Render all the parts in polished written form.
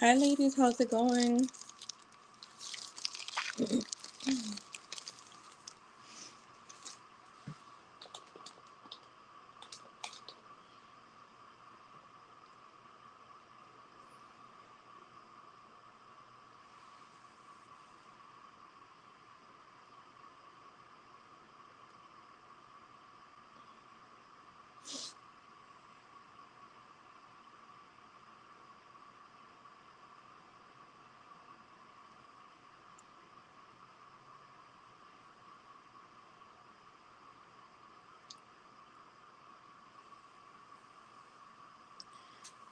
Hi, ladies. How's it going?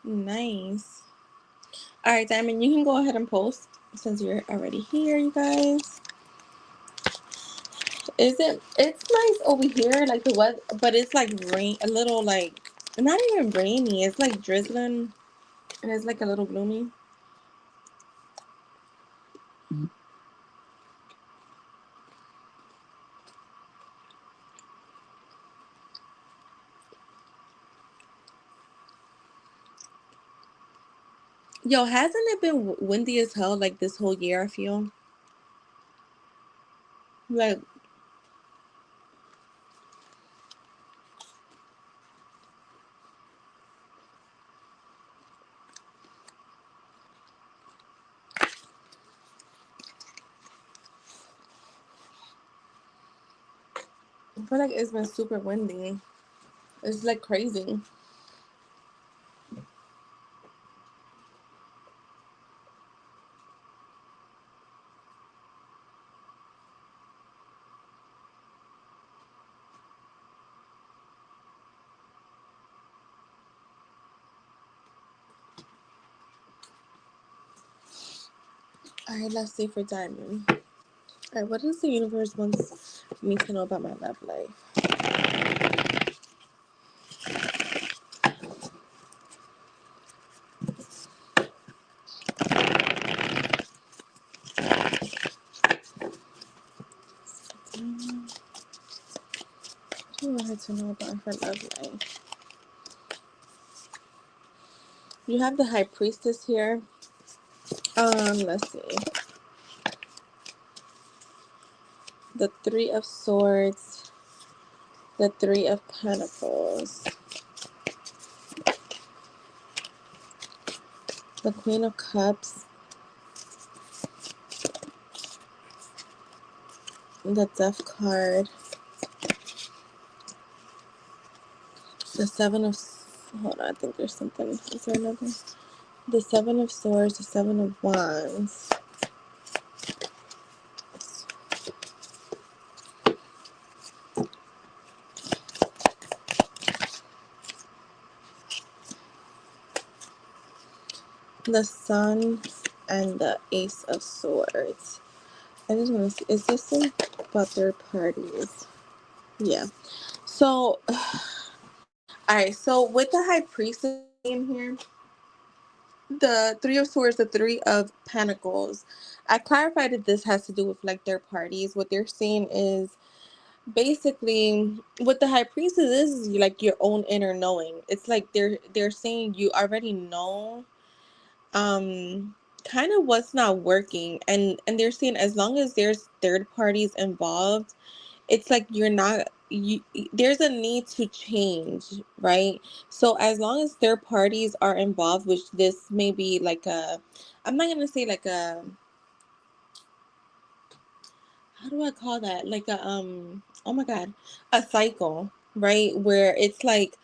Nice. All right, Diamond, you can go ahead and post since you're already here, you guys. It's nice over here, like the weather, but it's like rain, a little like, not even rainy. It's like drizzling and it's like a little gloomy. Yo, hasn't it been windy as hell like this whole year? I feel like I feel like it's been super windy. It's like crazy. All right, let's see for Diamond. All right, what does the universe wants me to know about my love life? I want her to know about her love life. You have the High Priestess here. Let's see. The Three of Swords, the Three of Pentacles, the Queen of Cups, the Death card, the Seven of... Hold on, I think there's something. Is there another? The Seven of Swords, the Seven of Wands. The Sun and the Ace of Swords. I just want to see, is this about third parties? Yeah. So, alright, so with the High Priestess in here, the Three of Swords, the Three of Pentacles, I clarified that this has to do with like their parties. What they're saying is basically what the High Priestess is like your own inner knowing. It's like they're saying you already know kind of what's not working, and they're saying as long as there's third parties involved, it's like you're not you there's a need to change, right? So as long as third parties are involved, which this may be like a, I'm not gonna say like a, how do I call that, like a oh my god, a cycle, right, where it's like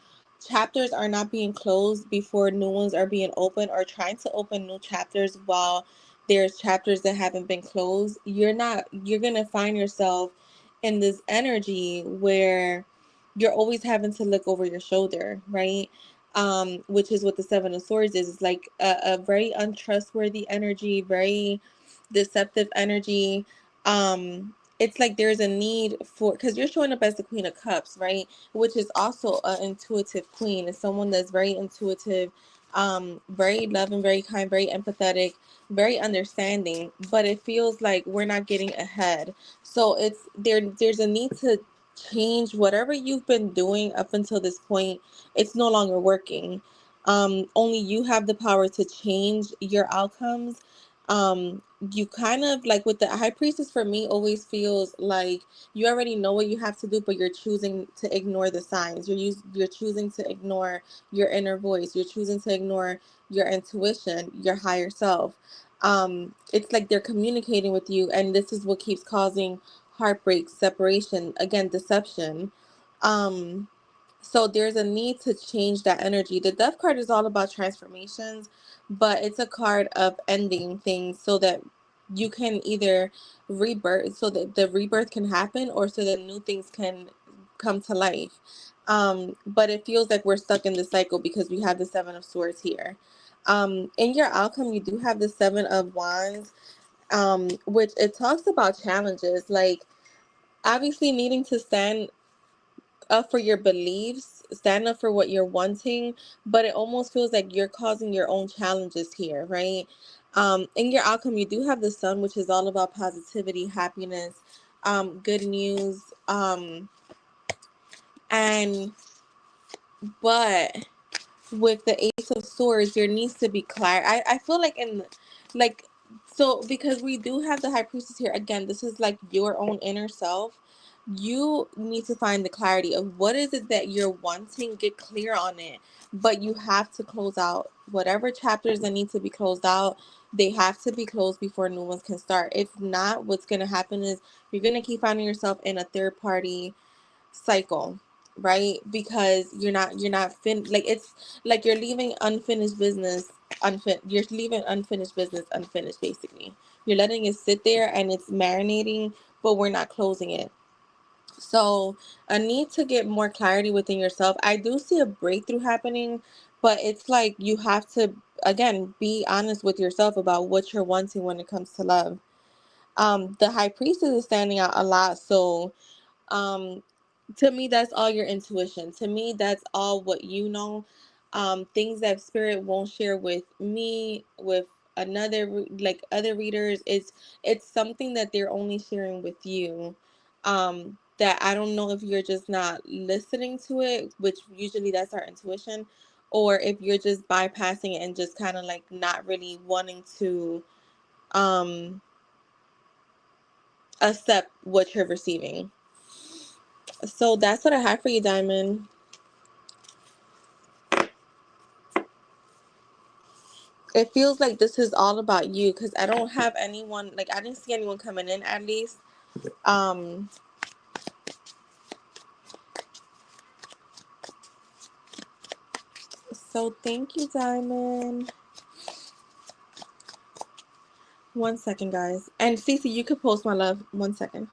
chapters are not being closed before new ones are being opened, or trying to open new chapters while there's chapters that haven't been closed. You're gonna find yourself in this energy where you're always having to look over your shoulder, right? Which is what the Seven of Swords is. It's like a very untrustworthy energy, very deceptive energy. It's like there's a need for, because you're showing up as the Queen of Cups, right? Which is also an intuitive queen. It's someone that's very intuitive, very loving, very kind, very empathetic, very understanding. But it feels like we're not getting ahead. So it's there's a need to change whatever you've been doing up until this point. It's no longer working. Only you have the power to change your outcomes. You kind of like with the high priestess, for me, always feels like you already know what you have to do, but you're choosing to ignore the signs. You're choosing to ignore your inner voice. You're choosing to ignore your intuition, your higher self. It's like they're communicating with you, and this is what keeps causing heartbreak, separation, again, deception. Um, so there's a need to change that energy. The death card is all about transformations, but it's a card of ending things so that you can either rebirth, so that the rebirth can happen, or so that new things can come to life. But it feels like we're stuck in the cycle because we have the Seven of Swords here. In your outcome, you do have the Seven of Wands, which it talks about challenges, like obviously needing to stand up for your beliefs, stand up for what you're wanting, but it almost feels like you're causing your own challenges here, right? In your outcome, you do have the sun, which is all about positivity, happiness, good news, and but with the Ace of Swords, there needs to be clarity. I feel like like, so because we do have the High Priestess here, again, this is like your own inner self. You need to find the clarity of what is it that you're wanting, get clear on it. But you have to close out whatever chapters that need to be closed out. They have to be closed before new ones can start. If not, what's going to happen is you're going to keep finding yourself in a third party cycle, right? Because you're not like, it's like you're leaving unfinished business you're leaving unfinished business unfinished, basically. You're letting it sit there and it's marinating, but we're not closing it. So a need to get more clarity within yourself. I do see a breakthrough happening, but it's like you have to, again, be honest with yourself about what you're wanting when it comes to love. The high priestess is standing out a lot, so um to me, that's all your intuition. To me, that's all what you know. Things that spirit won't share with me, with like other readers. It's something that they're only sharing with you. That I don't know if you're just not listening to it, which usually that's our intuition, or if you're just bypassing it and just kind of like not really wanting to um accept what you're receiving. So that's what I have for you, Diamond. It feels like this is all about you because I don't have anyone, like I didn't see anyone coming in, at least. Um so thank you, Diamond. One second, guys. And Cece, you could post my love. 1 second.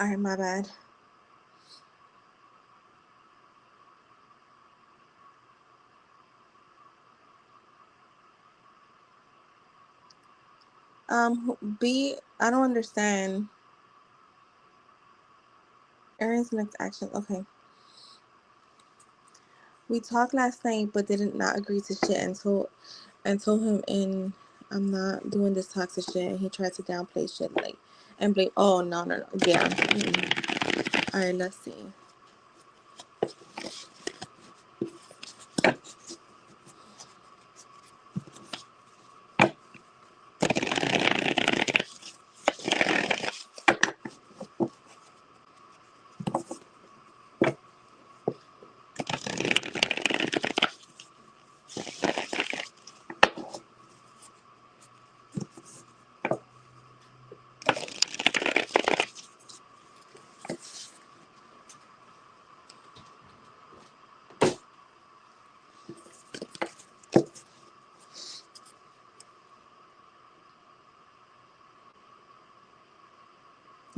All right, my bad. B, I don't understand. Aaron's next action. Okay. We talked last night, but didn't not agree to shit and told him in I'm not doing this toxic shit, and he tried to downplay shit like and blame. Oh no. Yeah. All right. Let's see.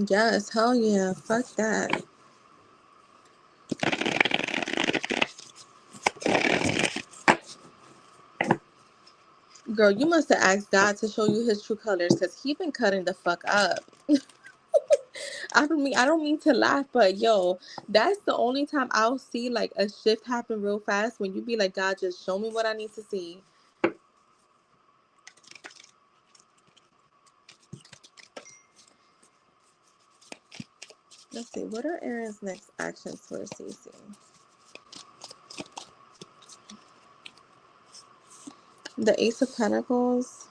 Yes, hell yeah. Fuck that. Girl, you must have asked God to show you his true colors because he been cutting the fuck up. I don't mean to laugh, but yo, that's the only time I'll see like a shift happen real fast when you be like, God, just show me what I need to see. Let's see, what are Aaron's next actions for Cece? The Ace of Pentacles.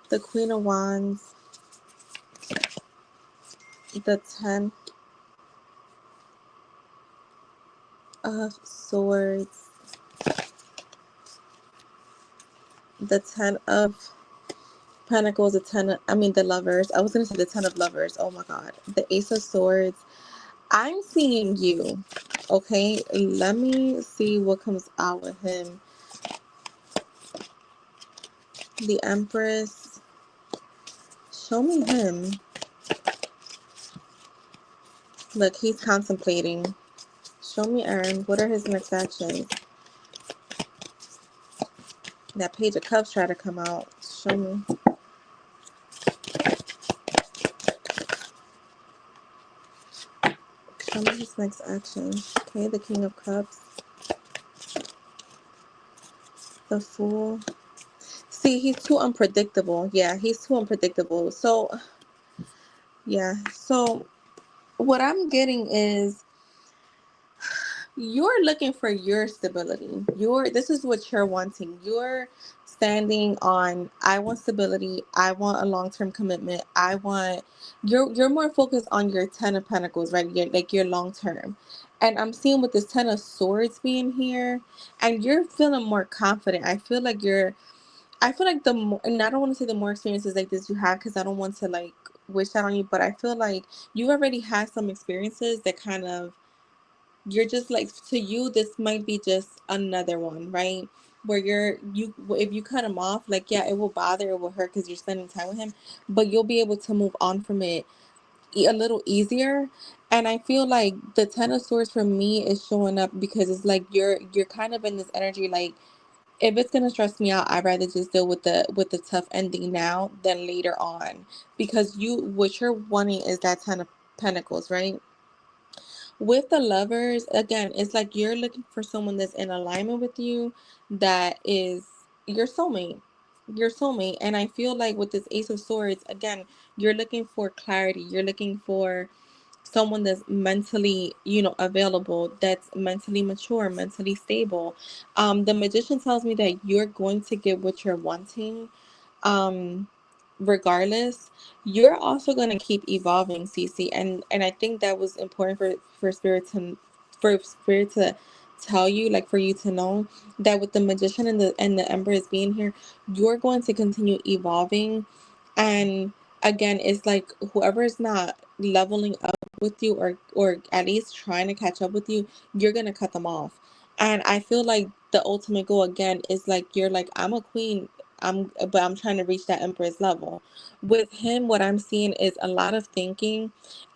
The Queen of Wands. The Ten of Swords. The Ten of Pentacles. The Lovers. I was going to say the Ten of Lovers. Oh my God. The Ace of Swords. I'm seeing you. Okay. Let me see what comes out with him. The Empress. Show me him. Look, he's contemplating. Show me Aaron. What are his next actions? That Page of Cups try to come out. Show me. Show me his next action. Okay, the King of Cups. The Fool. See, he's too unpredictable. Yeah, he's too unpredictable. So, yeah. So, what I'm getting is you're looking for your stability. This is what you're wanting. You're standing on, I want stability. I want a long-term commitment. You're more focused on your Ten of Pentacles, right? Your long term. And I'm seeing with this Ten of Swords being here, and you're feeling more confident. I feel like and I don't want to say the more experiences like this you have, because I don't want to like wish that on you, but I feel like you already had some experiences that kind of, you're just like, to you this might be just another one, right? Where if you cut him off, like, yeah, it will bother, it will hurt because you're spending time with him, but you'll be able to move on from it a little easier. And I feel like the Ten of Swords for me is showing up because it's like you're kind of in this energy like, if it's gonna stress me out, I'd rather just deal with the tough ending now than later on, because what you're wanting is that Ten of Pentacles, right? With the Lovers, again, it's like you're looking for someone that's in alignment with you, that is your soulmate. Your soulmate. And I feel like with this Ace of Swords, again, you're looking for clarity. You're looking for someone that's mentally, available, that's mentally mature, mentally stable. The Magician tells me that you're going to get what you're wanting. Um, Regardless, you're also going to keep evolving, Cece, and I think that was important for spirit to tell you, like, for you to know that with the Magician and the Empress being here, you're going to continue evolving. And again, it's like whoever is not leveling up with you, or at least trying to catch up with you, you're going to cut them off. And I feel like the ultimate goal again is like, you're like, I'm a queen, but I'm trying to reach that Empress level. With him, what I'm seeing is a lot of thinking.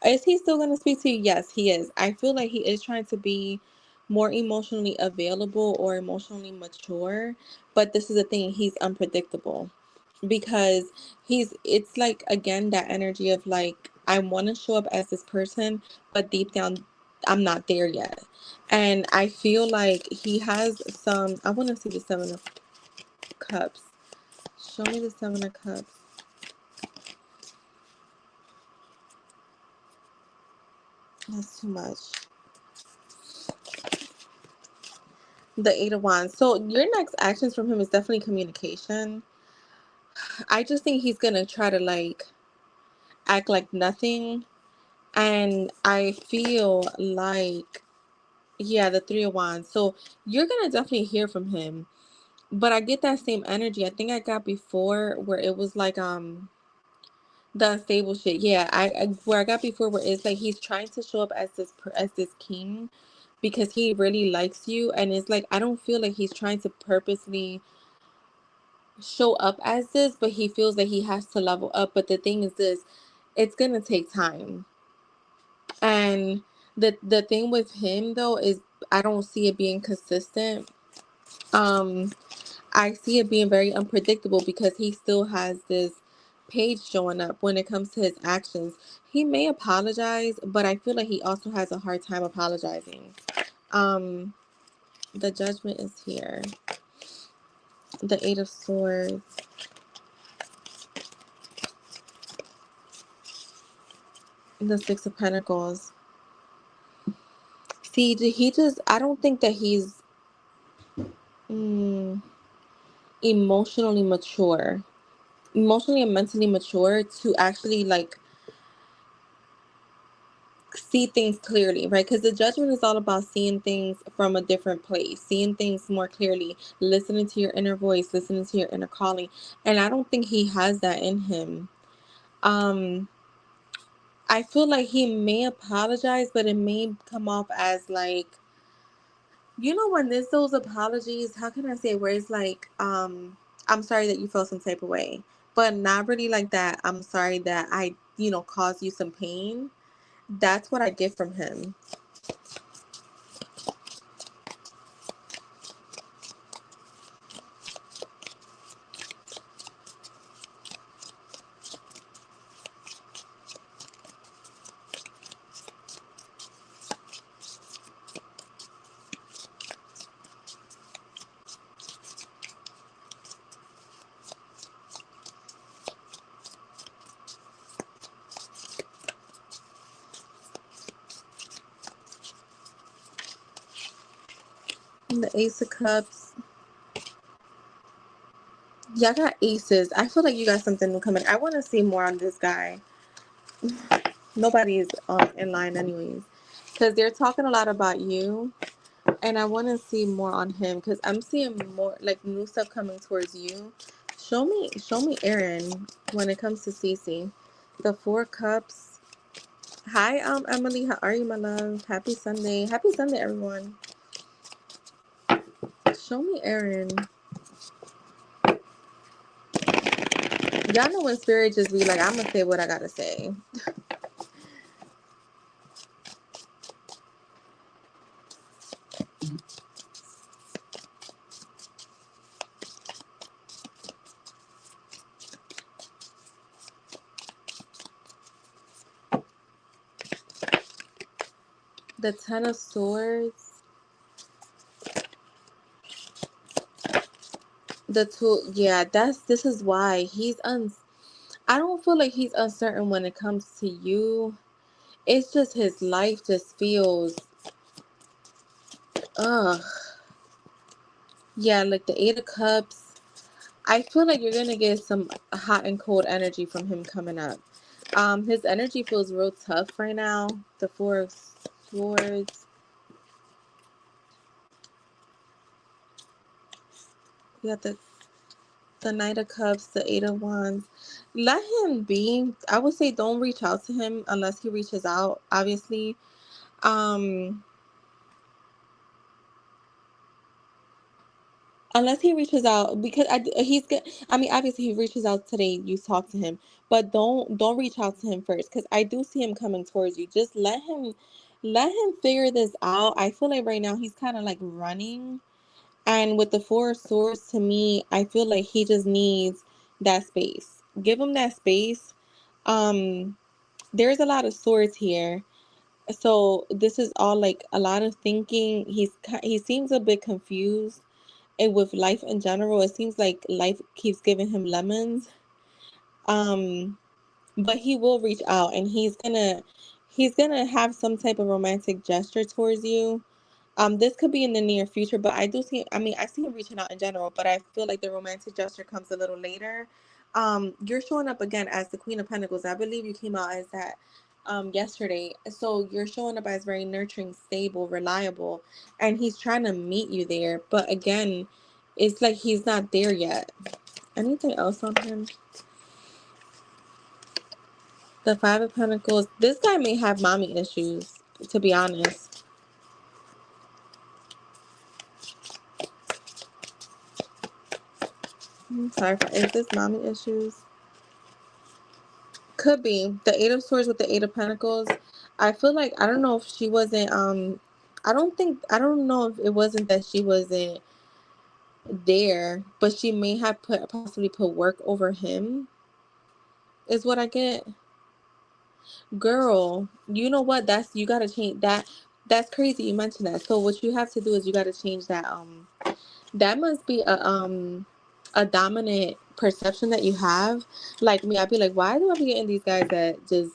Is he still going to speak to you? Yes, he is. I feel like he is trying to be more emotionally available or emotionally mature, but this is the thing, he's unpredictable, because it's like, again, that energy of like, I want to show up as this person, but deep down I'm not there yet. And I feel like he has I want to see the Seven of Cups. Show me the Seven of Cups. That's too much. The Eight of Wands. So your next actions from him is definitely communication. I just think he's gonna try to like act like nothing. And I feel like, yeah, the Three of Wands. So you're gonna definitely hear from him. But I get that same energy. I think I got before where it was like the unstable shit. Yeah, I where I got before where it's like he's trying to show up as this king because he really likes you, and it's like I don't feel like he's trying to purposely show up as this, but he feels that he has to level up. But the thing is this, it's gonna take time. And the thing with him though is I don't see it being consistent. Um I see it being very unpredictable because he still has this page showing up when it comes to his actions. He may apologize, but I feel like he also has a hard time apologizing. Um the judgment is here. The Eight of Swords. The Six of Pentacles. See, he just, I don't think that he's mm, emotionally mature, emotionally and mentally mature to actually like see things clearly, right? Because the judgment is all about seeing things from a different place, seeing things more clearly, listening to your inner voice, listening to your inner calling. And I don't think he has that in him. Um, I feel like he may apologize, but it may come off as like, you know, when there's those apologies, how can I say it, where it's like, I'm sorry that you felt some type of way, but not really like that. I'm sorry that I, caused you some pain. That's what I get from him. And the Ace of Cups. Y'all got aces. I feel like you got something coming. I want to see more on this guy. Nobody is in line anyways. Because they're talking a lot about you. And I want to see more on him. Because I'm seeing more, like, new stuff coming towards you. Show me Aaron when it comes to Cece. The Four Cups. Hi, Emily. How are you, my love? Happy Sunday. Happy Sunday, everyone. Show me Aaron. Y'all know when spirit just be like, I'm going to say what I got to say. The Ten of Swords. The two, yeah, this is why I don't feel like he's uncertain when it comes to you. It's just his life just feels, ugh. Yeah, like the Eight of Cups. I feel like you're gonna get some hot and cold energy from him coming up. His energy feels real tough right now. The Four of Swords. You got the Knight of Cups, the Eight of Wands. Let him be. I would say don't reach out to him unless he reaches out, obviously. Um, Unless he reaches out, because he's good. I mean, obviously he reaches out today. You talk to him, but don't reach out to him first, because I do see him coming towards you. Just let him figure this out. I feel like right now he's kind of like running, and with the Four of Swords, to me, I feel like he just needs that space. Give him that space. Um, there's a lot of swords here, so this is all like a lot of thinking. He seems a bit confused, and with life in general, it seems like life keeps giving him lemons. Um, but he will reach out, and he's gonna have some type of romantic gesture towards you. This could be in the near future, but I see him reaching out in general, but I feel like the romantic gesture comes a little later. You're showing up again as the Queen of Pentacles. I believe you came out as that yesterday. So you're showing up as very nurturing, stable, reliable, and he's trying to meet you there. But again, it's like he's not there yet. Anything else on him? The Five of Pentacles. This guy may have mommy issues, to be honest. I'm sorry. Is this mommy issues? Could be. The Eight of Swords with the Eight of Pentacles. I feel like, I don't know if she wasn't, I don't know if it wasn't that she wasn't there, but she may have possibly put work over him, is what I get. Girl, you know what? You gotta change that. That's crazy you mentioned that. So what you have to do is you gotta change that. That must be a dominant perception that you have. Like me, I'd be like, why do I be getting these guys that just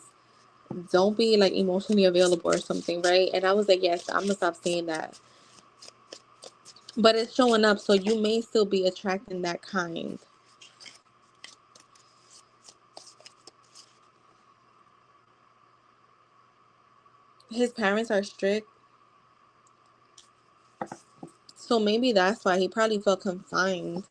don't be like emotionally available or something, right? And I was like, yes, I'm gonna stop saying that. But it's showing up, so you may still be attracting that kind. His parents are strict, so maybe that's why he probably felt confined.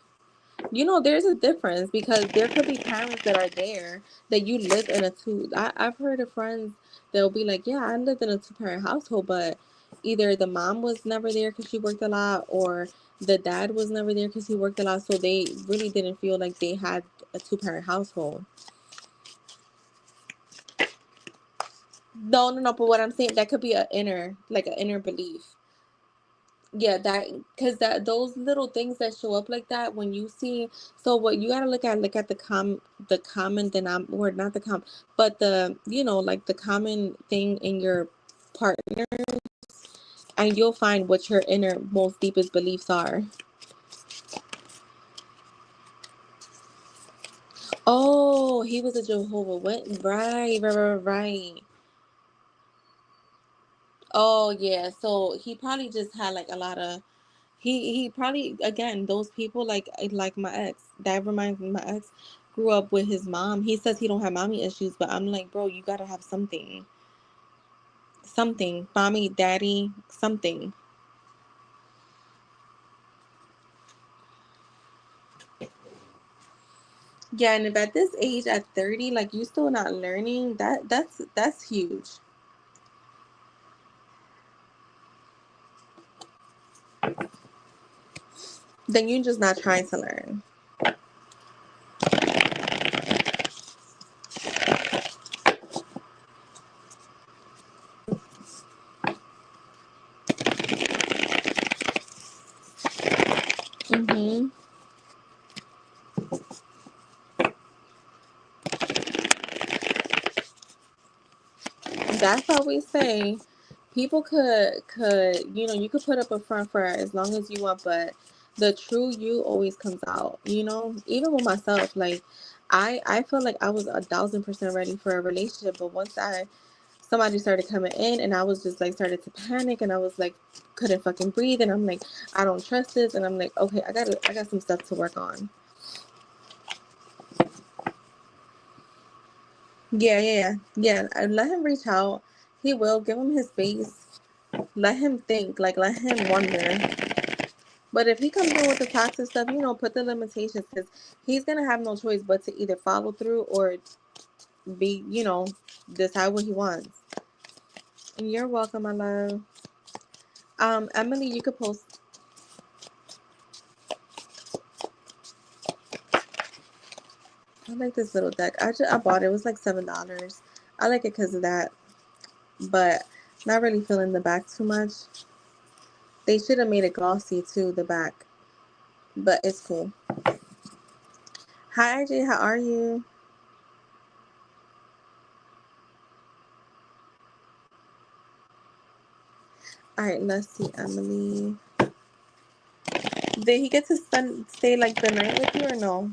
You know, there's a difference because there could be parents that are there that you live in a two. I've heard of friends that'll be like, yeah, I lived in a two-parent household, but either the mom was never there because she worked a lot, or the dad was never there because he worked a lot, so they really didn't feel like they had a two-parent household. No, but what I'm saying, that could be an inner belief. Yeah, that, because those little things that show up like that when you see, so what you gotta look at the common denominator, or not the but the, like the common thing in your partner, and you'll find what your inner most deepest beliefs are. Oh, he was a Jehovah Witness, right. Oh yeah, so he probably just had like a lot of. He probably, again, those people like my ex. That reminds me, my ex grew up with his mom. He says he don't have mommy issues, but I'm like, bro, you gotta have something, mommy, daddy, something. Yeah, and if at this age, at 30, like you still not learning, that's huge. Then you're just not trying to learn. Mm-hmm. That's what we say. People could you could put up a front for as long as you want, but the true you always comes out. Even with myself, like I feel like I was 1,000% ready for a relationship, but once somebody started coming in, and I was just like started to panic, and I was like couldn't fucking breathe, and I'm like, I don't trust this, and I'm like, okay, I got some stuff to work on. Yeah. Let him reach out. He will. Give him his space. Let him think. Like, let him wonder. But if he comes in with the toxic stuff, put the limitations, because he's gonna have no choice but to either follow through or be, decide what he wants. And you're welcome, my love. Emily, you could post. I like this little deck. I bought it. It was like $7. I like it because of that, but not really feeling the back too much. They should have made it glossy too, the back, but it's cool. Hi, IJ. How are you? All right, let's see, Emily. Did he get to stay like the night with you or no?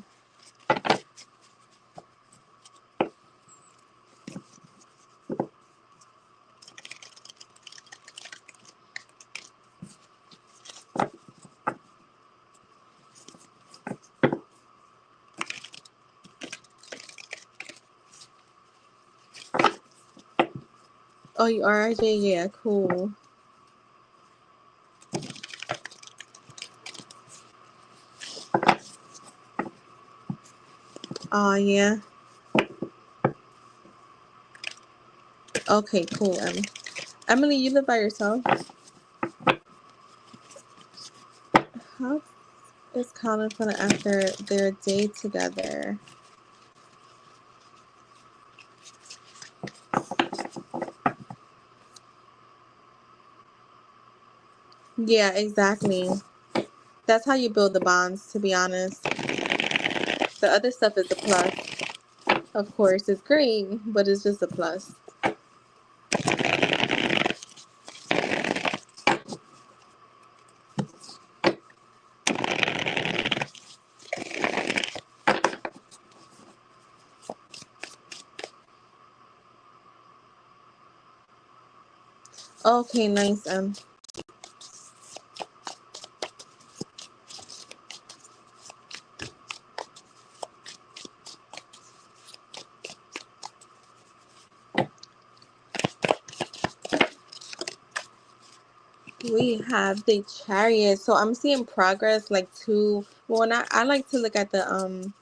Oh, you are, IJ? Yeah, cool. Oh, yeah. Okay, cool, Emily. Emily, you live by yourself? How is Colin feeling after their day together? Yeah, exactly. That's how you build the bonds, to be honest. The other stuff is a plus. Of course, it's great, but it's just a plus. Okay, nice. We have the Chariot. So I'm seeing progress, like two. Well, when I like to look at the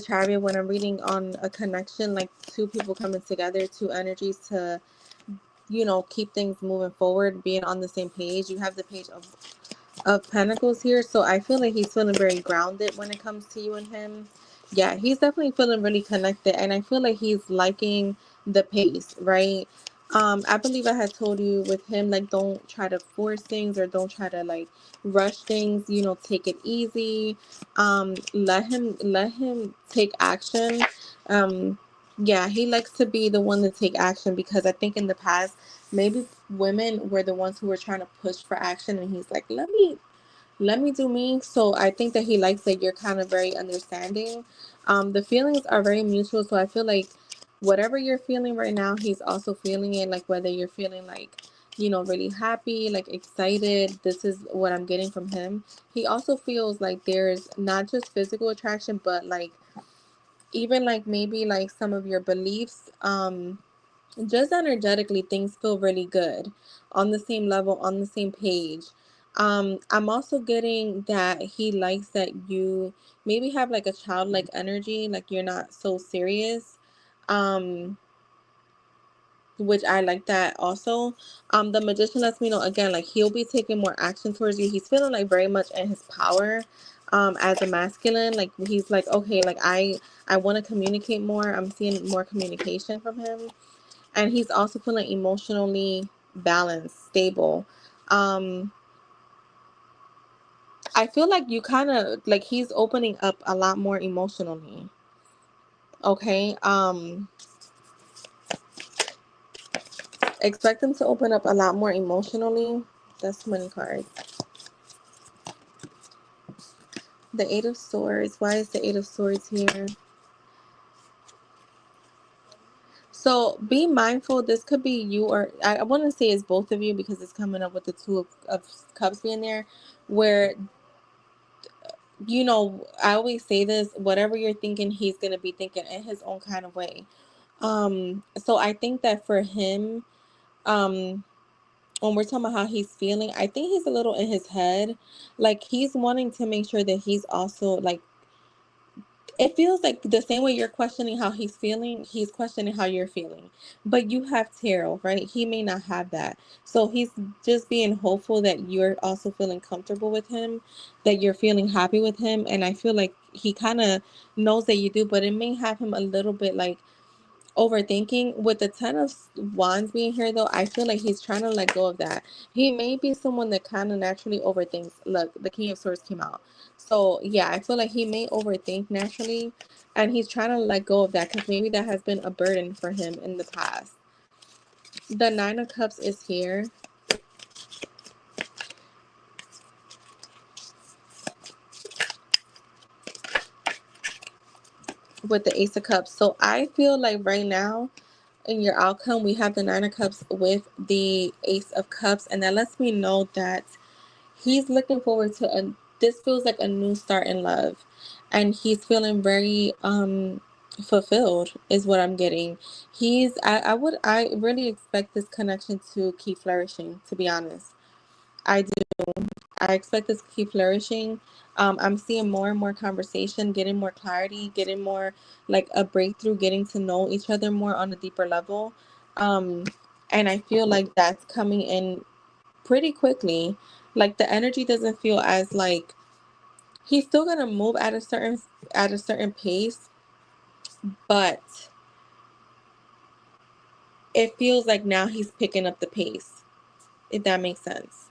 Chariot when I'm reading on a connection, like two people coming together, two energies to, keep things moving forward, being on the same page. You have the Page of Pentacles here, so I feel like he's feeling very grounded when it comes to you and him. Yeah, he's definitely feeling really connected, and I feel like he's liking the pace, right? I believe I had told you with him, like, don't try to force things or don't try to like rush things. Take it easy. Let him take action. Yeah, he likes to be the one to take action, because I think in the past maybe women were the ones who were trying to push for action, and he's like, let me do me. So I think that he likes that you're kind of very understanding. The feelings are very mutual, so I feel like whatever you're feeling right now, he's also feeling it. Like whether you're feeling like, really happy, like excited, this is what I'm getting from him. He also feels like there's not just physical attraction, but like even like maybe like some of your beliefs, just energetically things feel really good, on the same level, on the same page. I'm also getting that he likes that you maybe have like a childlike energy, like you're not so serious, um which I like that also. The Magician lets me know again, like he'll be taking more action towards you. He's feeling like very much in his power, as a masculine. Like he's like, okay, like I want to communicate more. I'm seeing more communication from him, and he's also feeling emotionally balanced, stable. um I feel like you kind of like he's opening up a lot more emotionally. Okay. Expect him to open up a lot more emotionally. That's too many cards. The Eight of Swords. Why is the Eight of Swords here? So be mindful. This could be you, or I want to say it's both of you, because it's coming up with the Two of Cups being there, where I always say this, whatever you're thinking, he's going to be thinking in his own kind of way. So I think that for him, um, when we're talking about how he's feeling, I think he's a little in his head. Like he's wanting to make sure that he's also like, it feels like the same way you're questioning how he's feeling, he's questioning how you're feeling. But you have tarot, right? He may not have that. So he's just being hopeful that you're also feeling comfortable with him, that you're feeling happy with him. And I feel like he kind of knows that you do, but it may have him a little bit like overthinking. With the Ten of Wands being here, though, I feel like he's trying to let go of that. He may be someone that kind of naturally overthinks. Look, the King of Swords came out. So yeah, I feel like he may overthink naturally, and he's trying to let go of that, because maybe that has been a burden for him in the past. The Nine of Cups is here. With the Ace of Cups. So I feel like right now in your outcome, we have the Nine of Cups with the Ace of Cups, and that lets me know that he's looking forward to this feels like a new start in love, and he's feeling very fulfilled is what I'm getting. I really expect this connection to keep flourishing, to be honest. I do. I expect this to keep flourishing. I'm seeing more and more conversation, getting more clarity, getting more like a breakthrough, getting to know each other more on a deeper level. Um, and I feel like that's coming in pretty quickly. Like the energy doesn't feel as like he's still gonna move at a certain pace, but it feels like now he's picking up the pace, if that makes sense.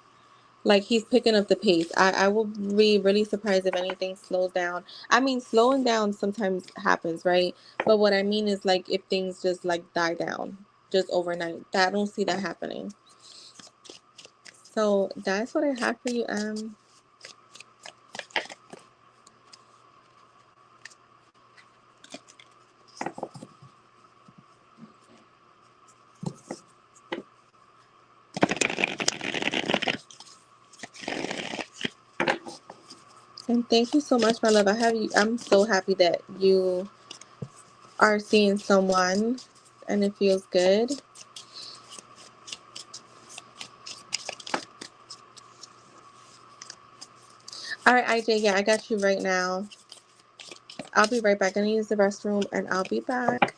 Like he's picking up the pace. I will be really surprised if anything slows down. I mean, slowing down sometimes happens, right? But what I mean is like if things just like die down just overnight. I don't see that happening. So that's what I have for you, And thank you so much, my love. I'm so happy that you are seeing someone and it feels good. All right, IJ, yeah, I got you right now. I'll be right back. I'm gonna use the restroom and I'll be back.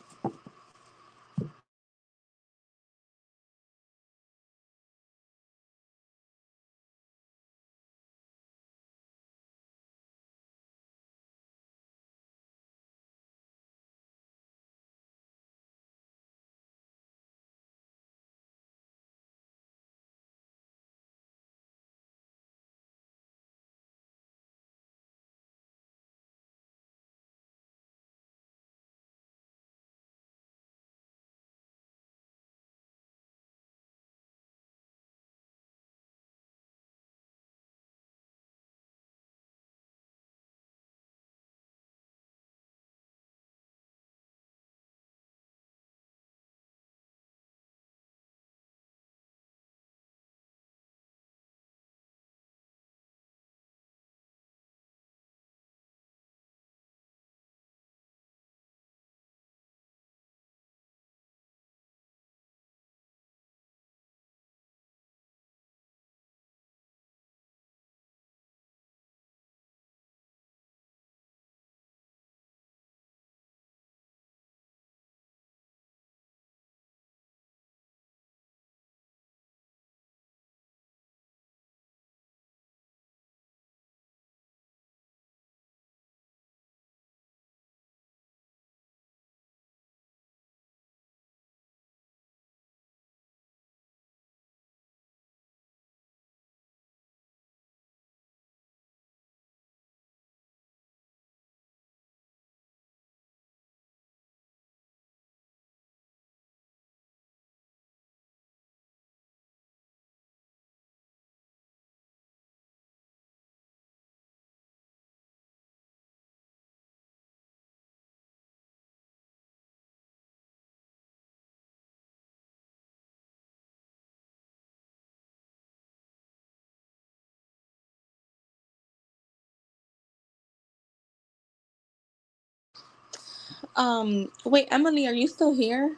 Wait, Emily, are you still here?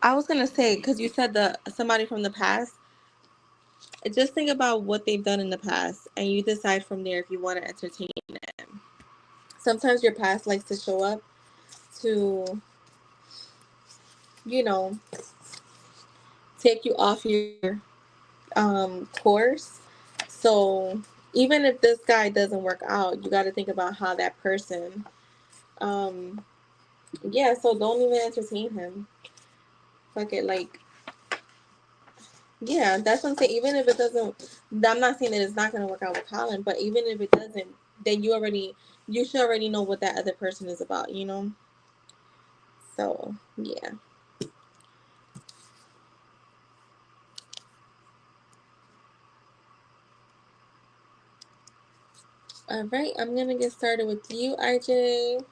I was gonna say, because you said the somebody from the past. Just think about what they've done in the past, and you decide from there if you want to entertain it. Sometimes your past likes to show up to, you know, take you off your course. So even if this guy doesn't work out, you got to think about how that person. Um, yeah. So don't even entertain him. Fuck it, like. Yeah, that's what I'm saying. Even if it doesn't, I'm not saying that it's not going to work out with Colin, but even if it doesn't, then you should already know what that other person is about, you know? So, yeah. All right, I'm going to get started with you, IJ.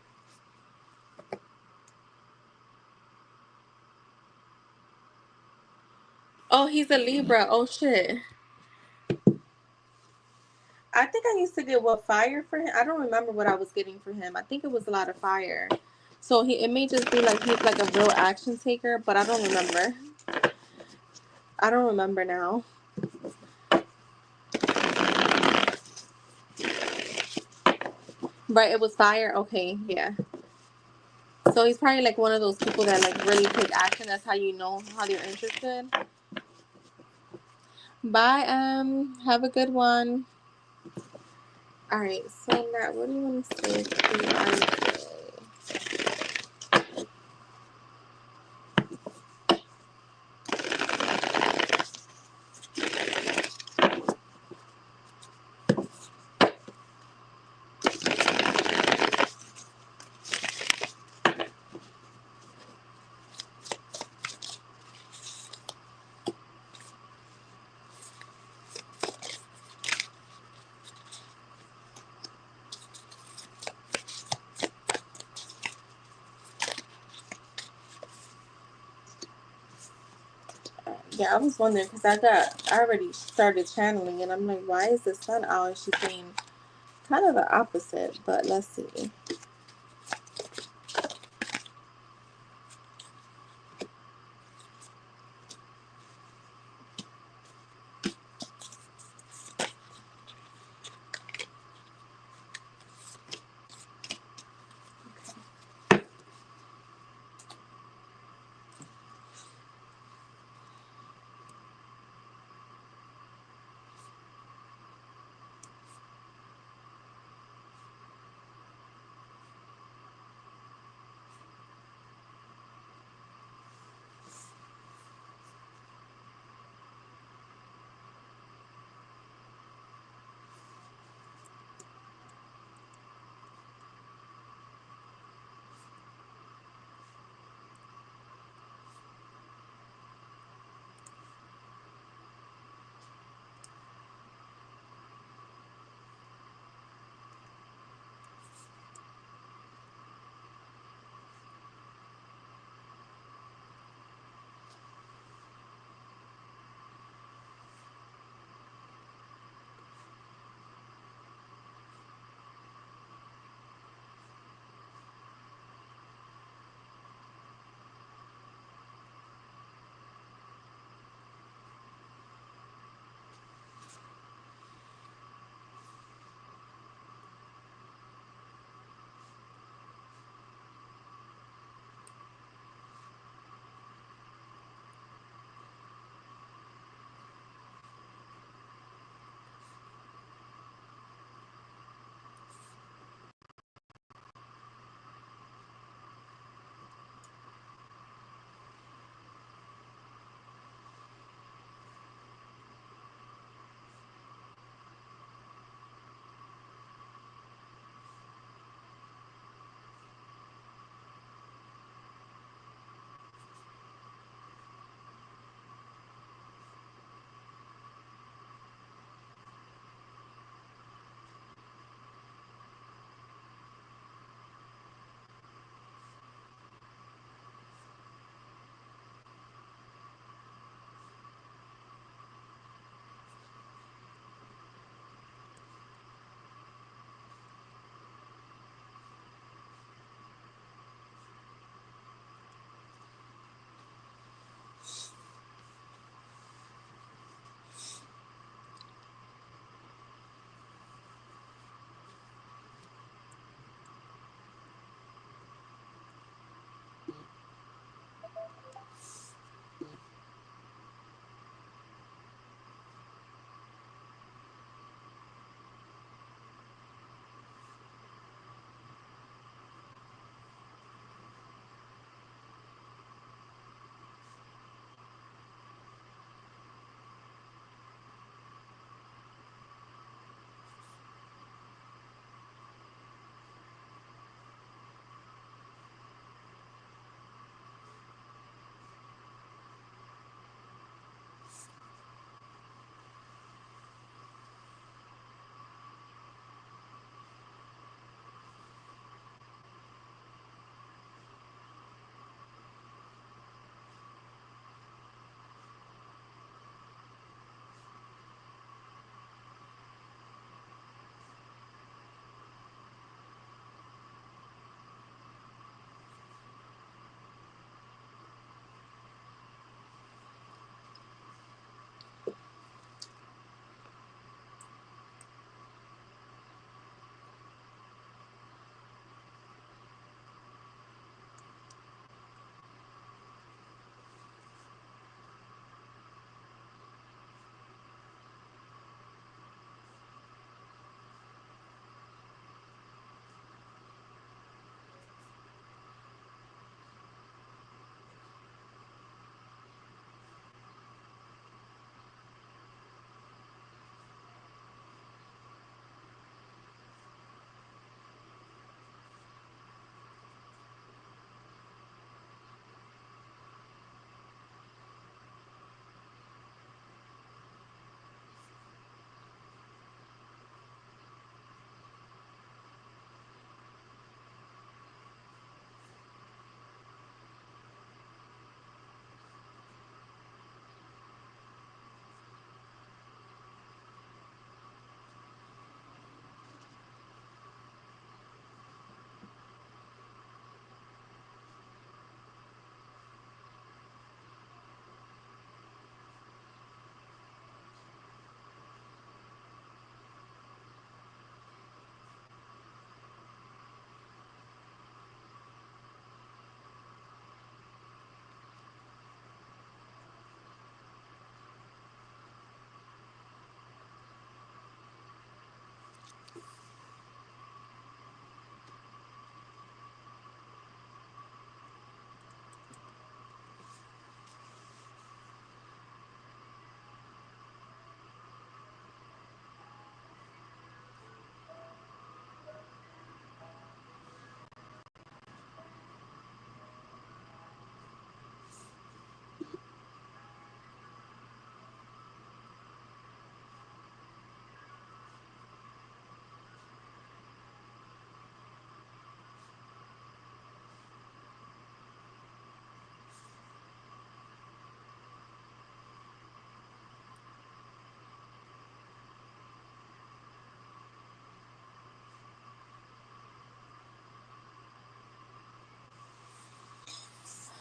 Oh, he's a Libra. Oh, shit. I think I used to get what, fire for him. I don't remember what I was getting for him. I think it was a lot of fire. So it may just be like he's like a real action taker, but I don't remember. I don't remember now. Right, it was fire. Okay, yeah. So he's probably like one of those people that like really take action. That's how you know how they're interested. Bye, have a good one. All right, so now what do you want to say to I say? Yeah, I was wondering because I already started channeling and I'm like, why is the sun out? And she's saying kind of the opposite, but let's see.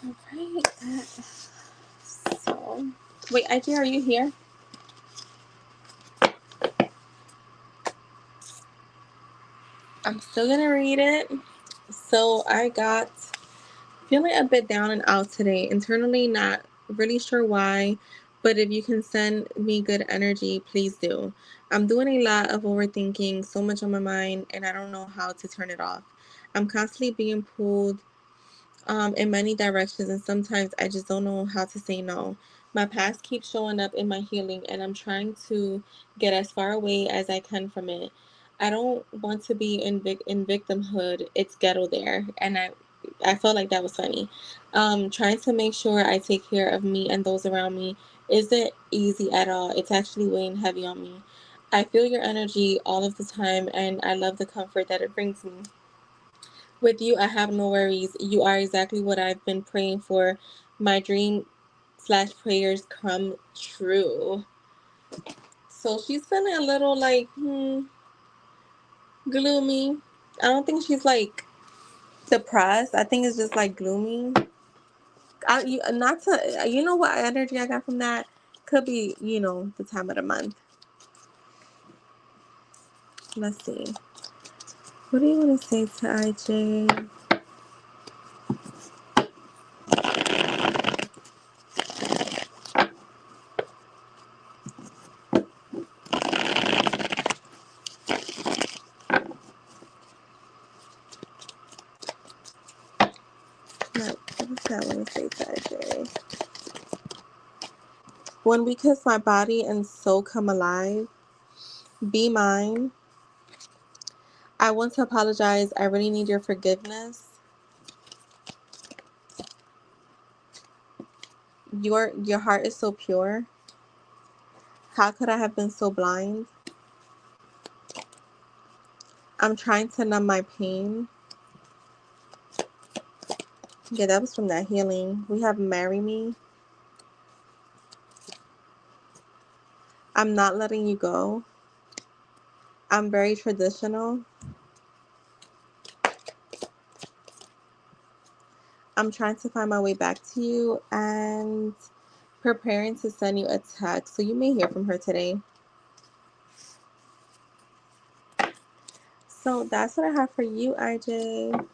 All right. So, wait, IG, are you here? I'm still gonna read it. So I got feeling a bit down and out today. Internally, not really sure why, but if you can send me good energy, please do. I'm doing a lot of overthinking, so much on my mind, and I don't know how to turn it off. I'm constantly being pulled in many directions, and sometimes I just don't know how to say no. My past keeps showing up in my healing, and I'm trying to get as far away as I can from it. I don't want to be in victimhood. It's ghetto there, and I felt like that was funny. Trying to make sure I take care of me and those around me isn't easy at all. It's actually weighing heavy on me. I feel your energy all of the time, and I love the comfort that it brings me. With you, I have no worries. You are exactly what I've been praying for. My dream slash prayers come true. So she's feeling a little like gloomy. I don't think she's like depressed. I think it's just like gloomy. Not to you know what energy I got from that could be the time of the month. Let's see. What do you want to say to IJ? No, what's that want to say to IJ? When we kiss my body and soul come alive, be mine. I want to apologize. I really need your forgiveness. Your heart is so pure. How could I have been so blind? I'm trying to numb my pain. Yeah, that was from that healing. We have marry me. I'm not letting you go. I'm very traditional. I'm trying to find my way back to you and preparing to send you a text. So you may hear from her today. So that's what I have for you, IJ.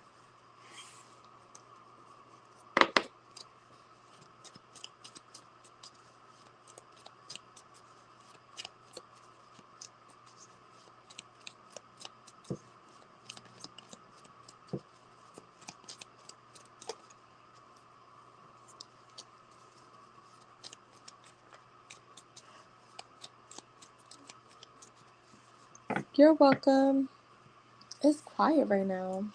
You're welcome. It's quiet right now.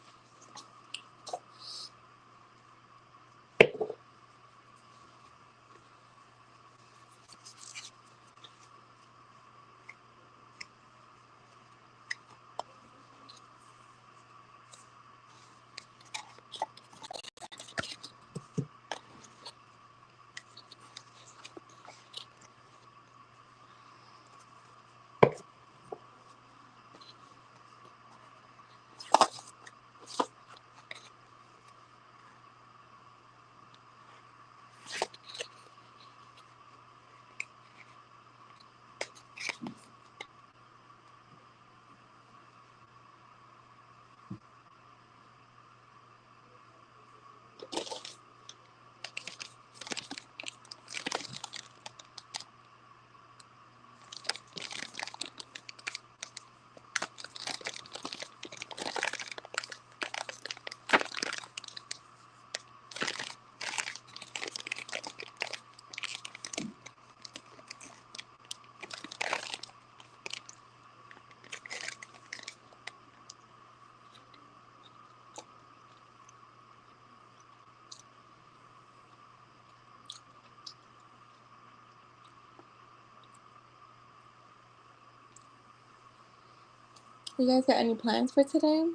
You guys got any plans for today?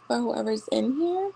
For whoever's in here?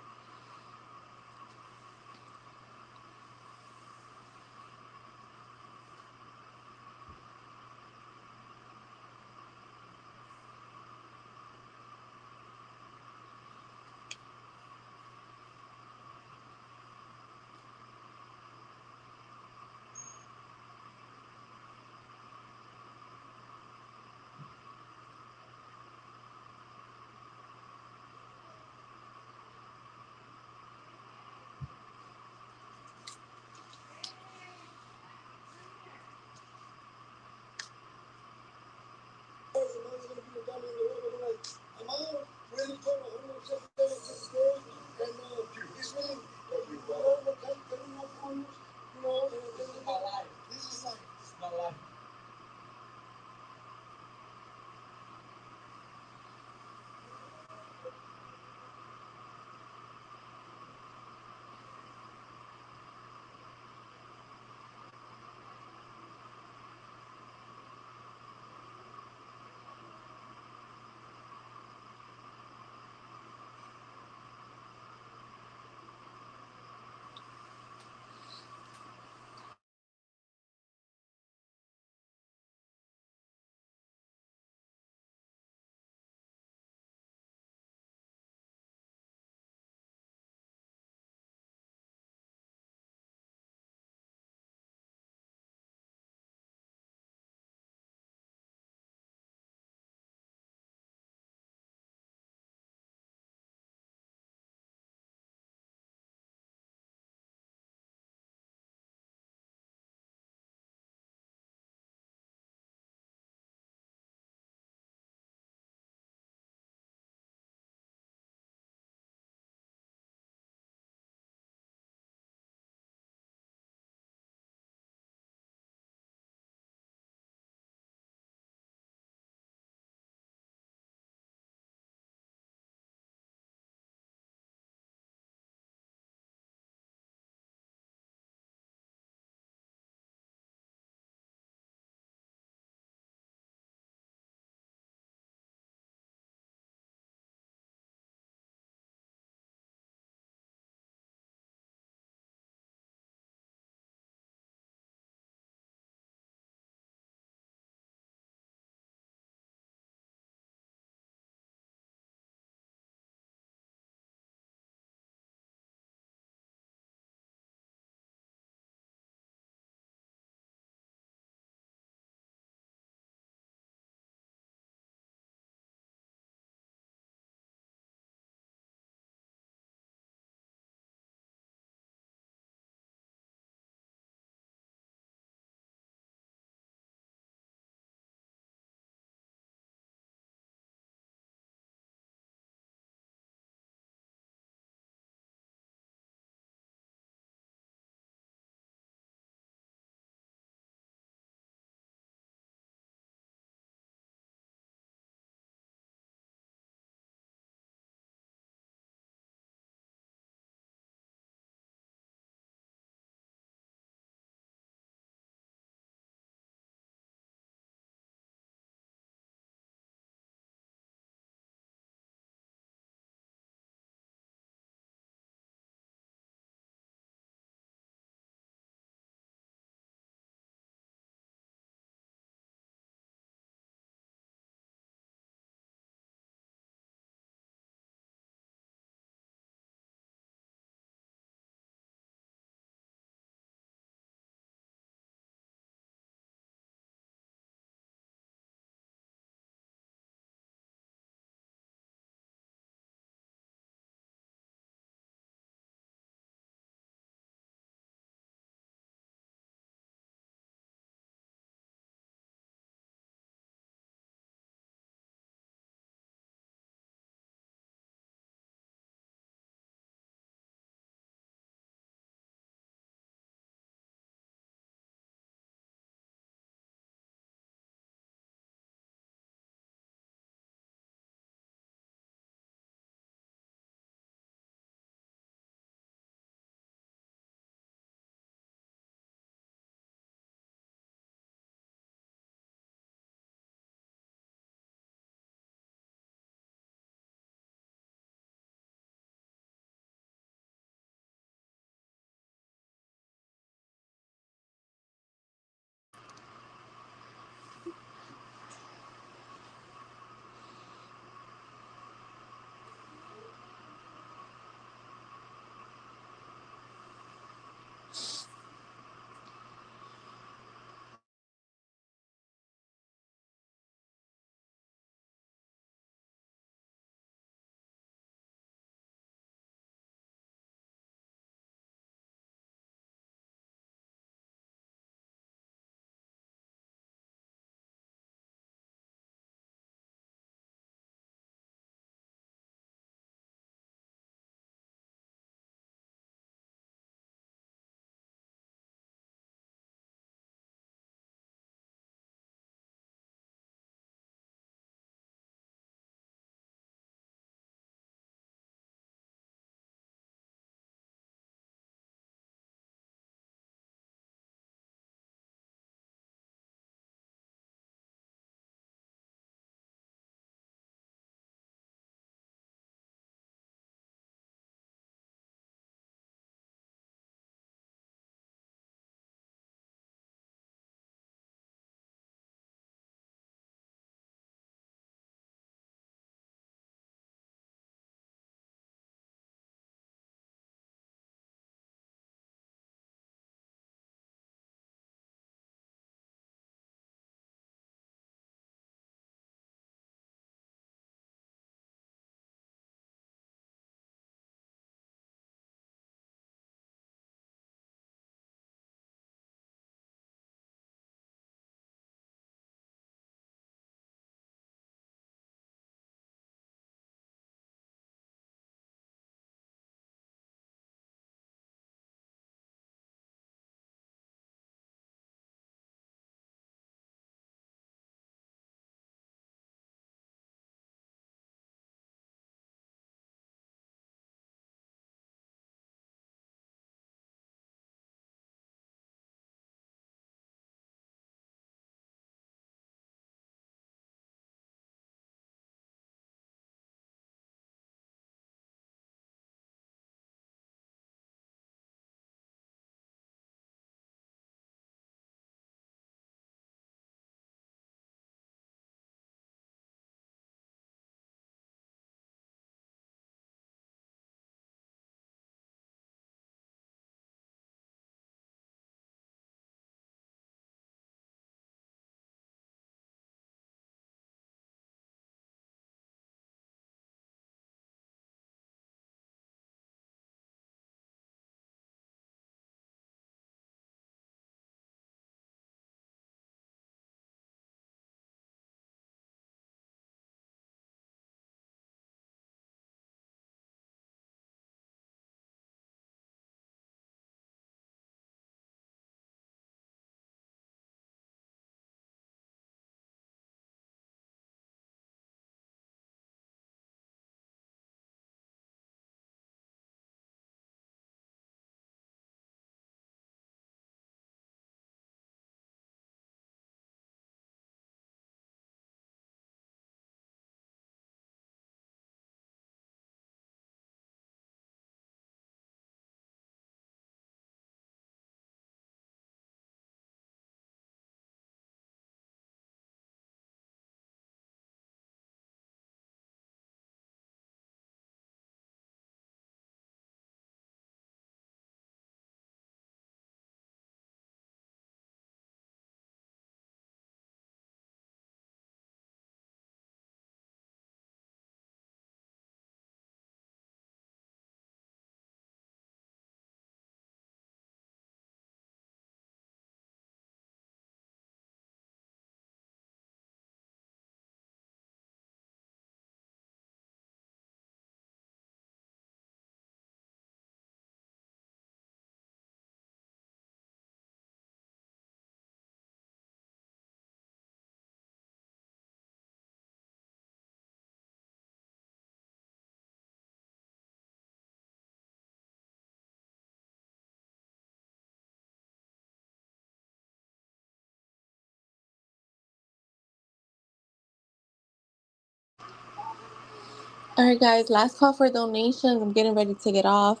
All right, guys, last call for donations. I'm getting ready to get off.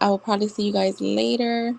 I will probably see you guys later.